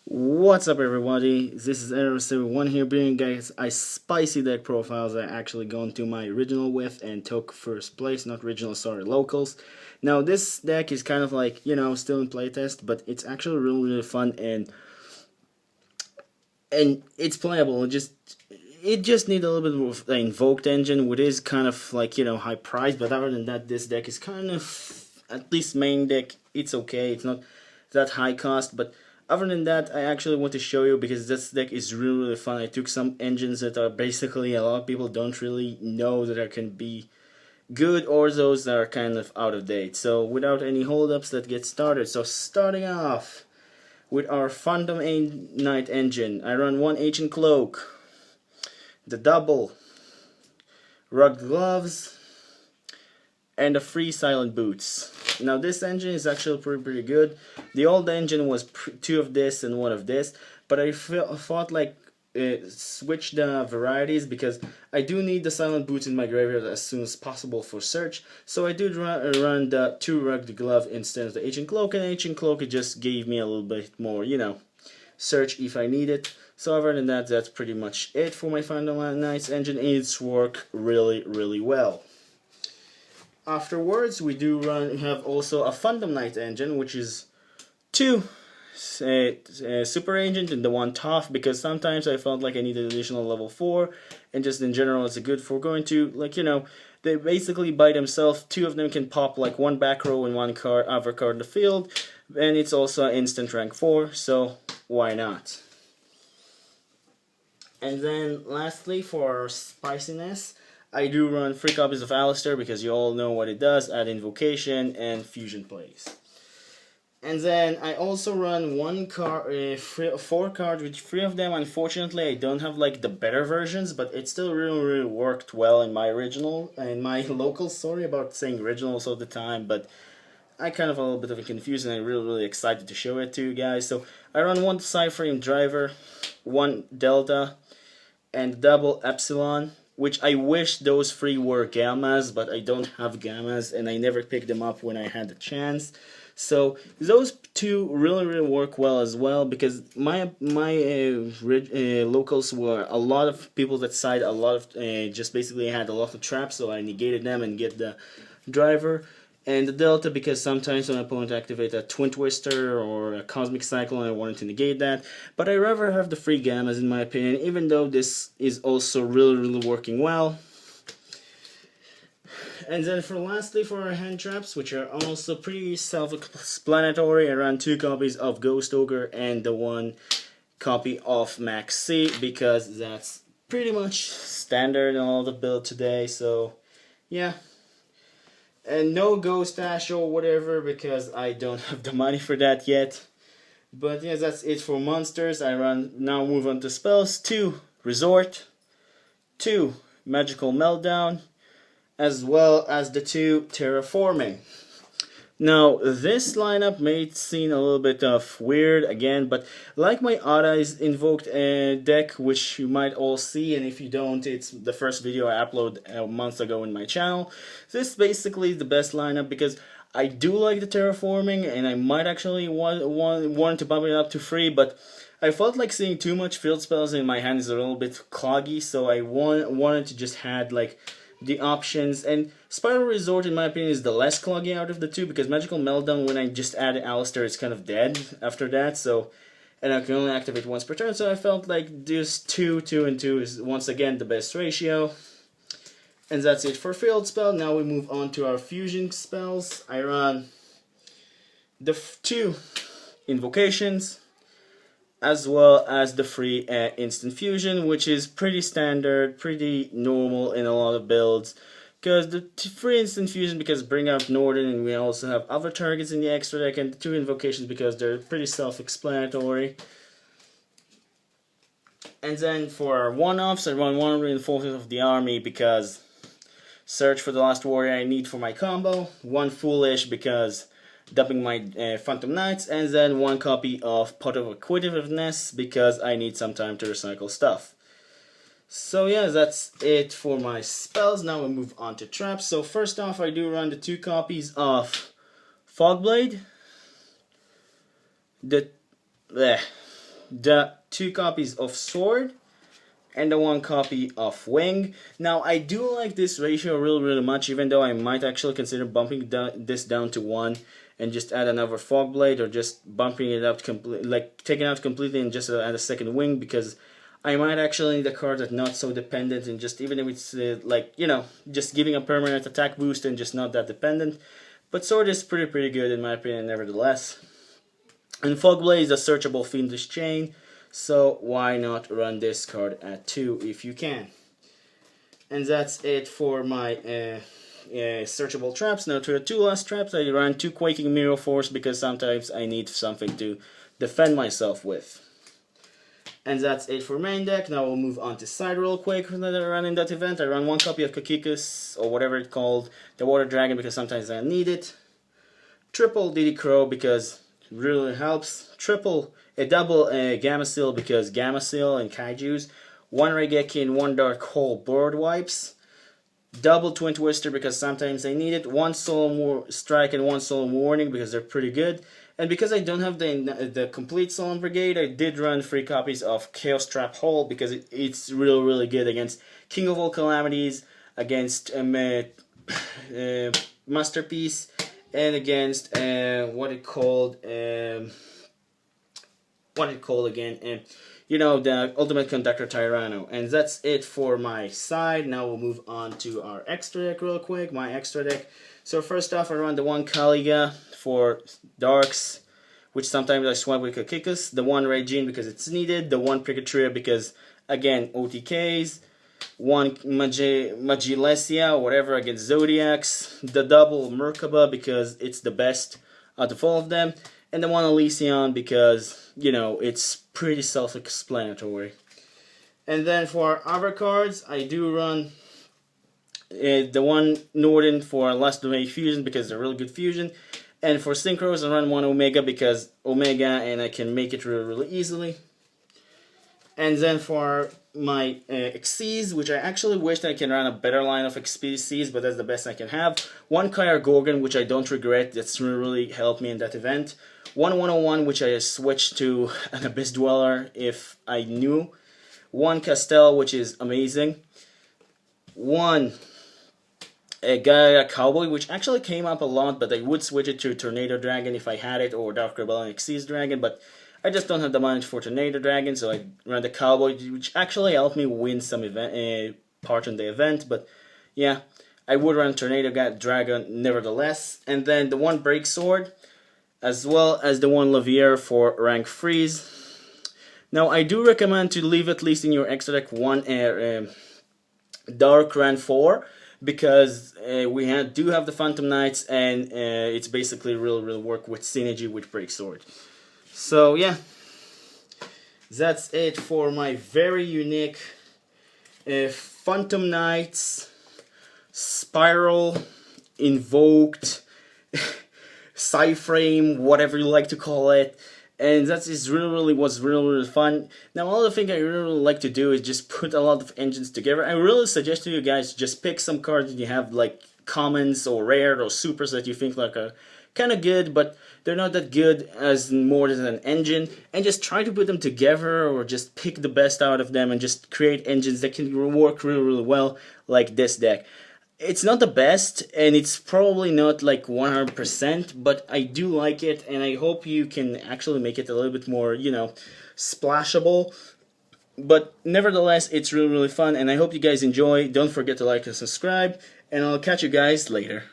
What's up everybody, this is Error71 here bringing guys a spicy deck profiles I actually gone to my original with and took first place, not original, sorry, locals. Now this deck is kind of like, still in playtest, but it's actually really fun and it's playable. It just needs a little bit of the Invoked engine, which is kind of like, high price, but other than that this deck is kind of, at least main deck, it's okay, it's not that high cost, but other than that, I actually want to show you because this deck is really fun. I took some engines that are basically a lot of people don't really know that are can be good, or those that are kind of out of date. So without any holdups, let's get started. So starting off with our Phantom Knight engine, I run one Ancient Cloak, the double, rugged gloves, and the free silent boots. Now this engine is actually pretty good. The old engine was two of this and one of this, but I thought like switch the varieties because I do need the silent boots in my graveyard as soon as possible for search. So I did run the two rugged glove instead of the ancient cloak, and ancient cloak it just gave me a little bit more, search if I need it. So other than that, that's pretty much it for my Phantom Knights engine. It's work really well. Afterwards, we do have also a Phantom Knight engine, which is two super agent and the one tough, because sometimes I felt like I needed additional level 4, and just in general it's a good for going to, like, they basically by themselves, two of them can pop like one back row and one other card in the field, and it's also instant rank 4, so why not? And then lastly, for spiciness, I do run 3 copies of Alistair because you all know what it does, add invocation and fusion plays. And then I also run 4 cards with 3 of them. Unfortunately, I don't have like the better versions, but it still really worked well in my original, and my local. Sorry about saying originals all the time, but I kind of a little bit of a confusion. I'm really excited to show it to you guys. So I run 1 Cyframe driver, 1 Delta, and double Epsilon, which I wish those 3 were gammas, but I don't have gammas and I never picked them up when I had the chance. So those 2 really work well as well, because my locals were a lot of people that side a lot of just basically had a lot of traps, so I negated them and get the driver. And the Delta, because sometimes when an opponent activates a Twin Twister or a Cosmic Cyclone, I wanted to negate that. But I rather have the free gammas in my opinion, even though this is also really working well. And then lastly for our hand traps, which are also pretty self-explanatory, I ran 2 copies of Ghost Ogre and the 1 copy of Max C, because that's pretty much standard in all the build today, so yeah. And no Ghost Ash or whatever, because I don't have the money for that yet. But yeah, that's it for monsters. Now move on to spells. 2 Resort, 2 Magical Meltdown, as well as the 2 Terraforming. Now, this lineup may seem a little bit of weird again, but like my Oddeyes Invoked deck, which you might all see, and if you don't, it's the first video I uploaded months ago in my channel. This is basically the best lineup because I do like the Terraforming, and I might actually want to bump it up to 3, but I felt like seeing too much field spells in my hand is a little bit cloggy, so I wanted to just have like the options. And Spyral Resort, in my opinion, is the less cloggy out of the 2, because Magical Meltdown, when I just added Alistair, it's kind of dead after that, so, and I can only activate once per turn, so I felt like this 2 and 2 is once again the best ratio. And that's it for field spell. Now we move on to our fusion spells. I run the 2 invocations, as well as the free instant fusion, which is pretty standard, pretty normal in a lot of builds. Because the free instant fusion, because bring out Northern, and we also have other targets in the extra deck, and the 2 invocations because they're pretty self-explanatory. And then for our one-offs, I run 1 Reinforcement of the Army because Search for the Last Warrior I need for my combo, 1 Foolish because dumping my Phantom Knights, and then 1 copy of Pot of Acquisitiveness because I need some time to recycle stuff. So yeah, that's it for my spells. Now we move on to traps. So first off, I do run the 2 copies of Fogblade, the the 2 copies of Sword, and the 1 copy of Wing. Now, I do like this ratio really much, even though I might actually consider bumping this down to 1 and just add another Fog Blade, or just bumping it up completely, like taking it out completely and just add a second Wing, because I might actually need a card that's not so dependent, and just even if it's like, you know, just giving a permanent attack boost and just not that dependent. But Sword is pretty good in my opinion, nevertheless. And Fog Blade is a searchable Fiendish Chain, so why not run this card at 2 if you can. And that's it for my searchable traps. Now to the 2 last traps, I run 2 Quaking Mirror Force because sometimes I need something to defend myself with. And that's it for main deck. Now we'll move on to side real quick that I run in that event. I run 1 copy of Kakikus, or whatever it's called, the Water Dragon, because sometimes I need it. Triple DD Crow because it really helps. Double Gamma Seal because Gamma Seal and Kaijus. 1 Regeki and 1 Dark Hole Board Wipes. Double Twin Twister because sometimes I need it. 1 Solemn Strike and 1 Solemn Warning because they're pretty good. And because I don't have the complete Solemn Brigade, I did run 3 copies of Chaos Trap Hole because it's really good against King of All Calamities, against Masterpiece, and against what it called again? You know, the Ultimate Conductor Tyranno. And that's it for my side. Now we'll move on to our extra deck real quick. My extra deck. So first off, I run the 1 Kaliga for Darks, which sometimes I swap with Kakikus. The 1 Regine because it's needed. The 1 Pricatria because, again, OTKs. 1 Magilesia or whatever against Zodiacs. The double Merkaba because it's the best out of all of them. And the 1 Elysion because, you know, it's pretty self-explanatory. And then for other cards, I do run the 1 Norden for Last Domain Fusion because they're really good fusion. And for Synchros, I run 1 Omega because Omega, and I can make it really easily. And then for my Xyz, which I actually wish that I can run a better line of Xyz, but that's the best I can have. 1 Kyre Gorgon, which I don't regret, that's really helped me in that event. 1 101, which I switched to an Abyss Dweller if I knew. 1 Castell, which is amazing. 1 Gaia Cowboy, which actually came up a lot, but I would switch it to Tornado Dragon if I had it, or Dark Rebellion Xyz Dragon, but I just don't have the money for Tornado Dragon, so I ran the Cowboy, which actually helped me win some part in the event, but yeah, I would run Tornado Dragon nevertheless. And then the 1 Break Sword, as well as the 1 Lavier for rank freeze. Now, I do recommend to leave at least in your extra deck 1 Dark Ran 4, because we do have the Phantom Knights, and it's basically really work with synergy with Break Sword. So yeah, that's it for my very unique Phantom Knights, Spyral, Invoked, Psyframe, whatever you like to call it. And that is was really fun. Now, all the thing I really like to do is just put a lot of engines together. I really suggest to you guys just pick some cards that you have like commons or rare or supers that you think like are kind of good, but they're not that good as more than an engine, and just try to put them together, or just pick the best out of them and just create engines that can work really well, like this deck. It's not the best, and it's probably not like 100%, but I do like it, and I hope you can actually make it a little bit more, you know, splashable. But nevertheless, it's really fun, and I hope you guys enjoy. Don't forget to like and subscribe, and I'll catch you guys later.